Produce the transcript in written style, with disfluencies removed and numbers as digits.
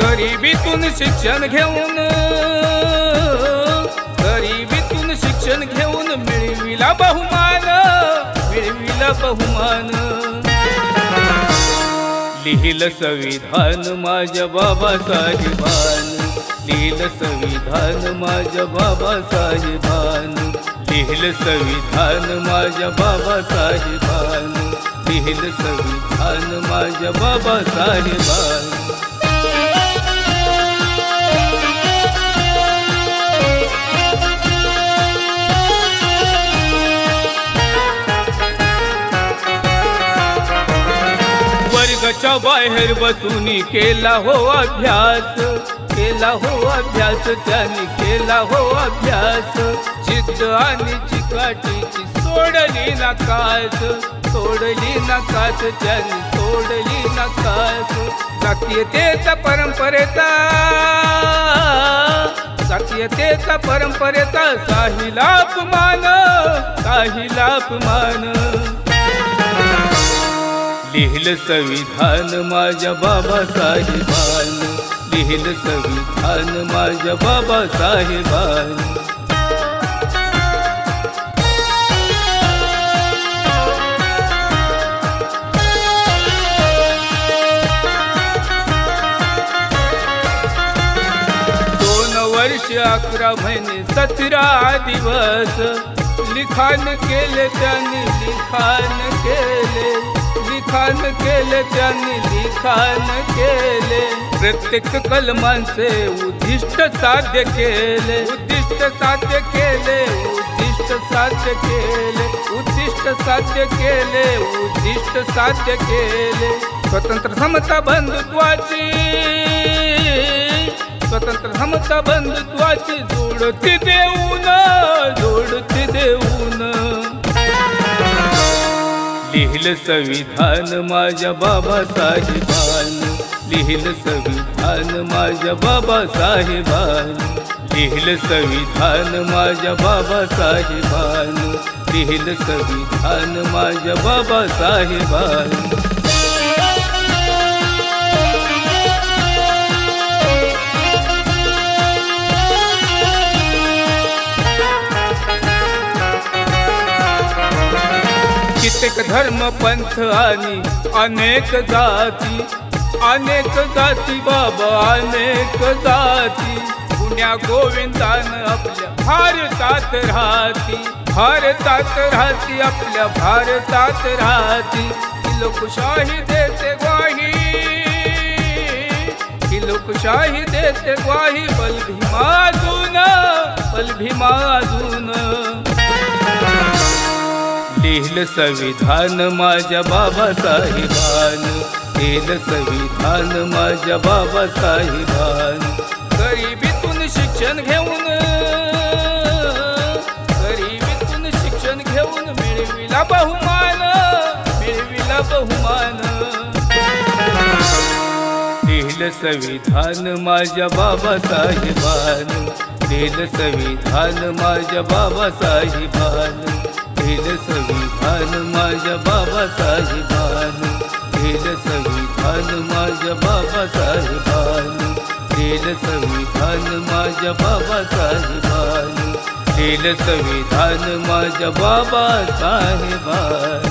गरिबीतून शिक्षण घेऊन गरिबीतून शिक्षण घेऊन मिळविला बहुमान लिहिलं संविधान माझ्या बाबासाहेबान लिहिलं संविधान माझ्या बाबासाहेबान लिहिलं संविधान माझ्या बाबासाहेबान लिहिलं संविधान माझ्या बाबासाहेबान वर्गाच्या बाहेर बसून केला हो अभ्यास त्यांनी केला हो अभ्यास जिद्द आणि चिकाटीची सोडली नकास त्यांनी सोडली नकास जातीयतेचा परंपरेचा साहिला अपमान लिहिलं संविधान माझ्या बाबासाहेबान लिहिलं संविधान माझ्या बाबासाहेबान वर्ष 11 महिने 17 दिवस लिखाण केले त्यांनी प्रत्येक कलमांचे उद्दिष्ट साध्य केले स्वतंत्र समता बंधुत्वाची जोडती देऊन लिहिलं संविधान माझ्या बाबासाहेबान लिहिलं संविधान माझ्या बाबासाहेबान लिहिलं संविधान माझ्या बाबासाहेबान लिहिलं संविधान माझ्या बाबासाहेबान कित्येक धर्म पंथ आणि अनेक जाती बाबा अनेक जाती पुण्या गोविंदान आपल्या भारतात राहती आपल्या भारतात राहती ही लोकशाही देते ग्वाही बलभीमाजून लिहिलं संविधान माझ्या बाबासाहेबान लिहिलं संविधान माझ्या बाबासाहेबान गरिबीतून शिक्षण घेऊन मिळविला बहुमान लिहिलं संविधान माझ्या बाबासाहेबान लिहिलं संविधान माझ्या बाबासाहेबान लिहिलं संविधान माझ्या बाबासाहेबान लिहिलं संविधान माझ्या बाबासाहेबान लिहिलं संविधान माझ्या बाबासाहेबान लिहिलं संविधान माझ्या बाबासाहेबान